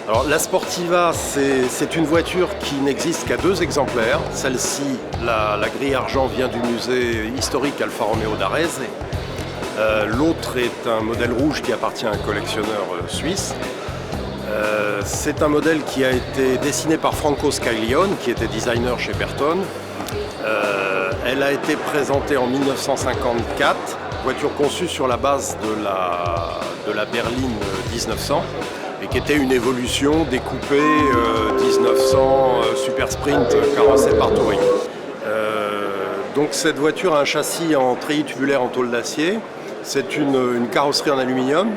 Alors la Sportiva, c'est une voiture qui n'existe qu'à 2 exemplaires. Celle-ci, la grille argent, vient du musée historique Alfa Romeo d'Arese. L'autre est un modèle rouge qui appartient à un collectionneur suisse. C'est un modèle qui a été dessiné par Franco Scaglione, qui était designer chez Bertone. Elle a été présentée en 1954, voiture conçue sur la base de la berline 1900. Et qui était une évolution des coupés 1900 Super Sprint carrossés par Touring. Donc cette voiture a un châssis en treillis tubulaire en tôle d'acier. C'est une carrosserie en aluminium.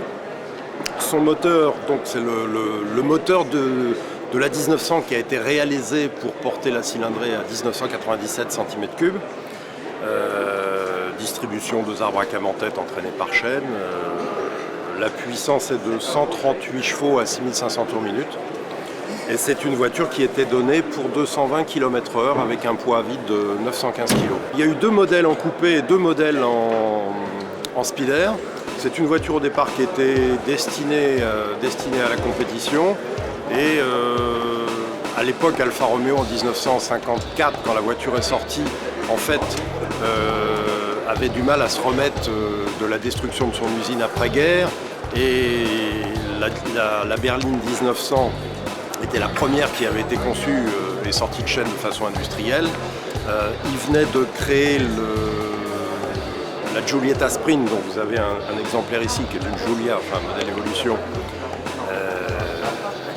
Son moteur, donc c'est le moteur de la 1900 qui a été réalisé pour porter la cylindrée à 1997 cm3. Distribution 2 arbres à cam en tête entraînés par chaîne. La puissance est de 138 chevaux à 6500 tours minute. Et c'est une voiture qui était donnée pour 220 km/h avec un poids à vide de 915 kg. Il y a eu 2 modèles en coupé et 2 modèles en speeder. C'est une voiture au départ qui était destinée à la compétition. Et à l'époque, Alfa Romeo en 1954, quand la voiture est sortie, en fait, avait du mal à se remettre de la destruction de son usine après-guerre. Et la berline 1900 était la première qui avait été conçue et sortie de chaîne de façon industrielle. Il venait de créer la Giulietta Sprint, dont vous avez un exemplaire ici qui est une Giulia, enfin un modèle évolution,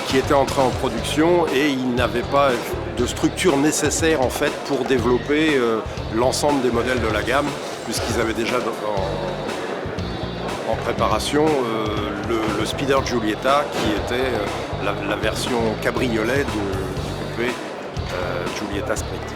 qui était entré en production et il n'avait pas de structure nécessaire en fait pour développer l'ensemble des modèles de la gamme, puisqu'ils avaient déjà en préparation le Speeder Giulietta qui était la version cabriolet du coupé Giulietta Sprint.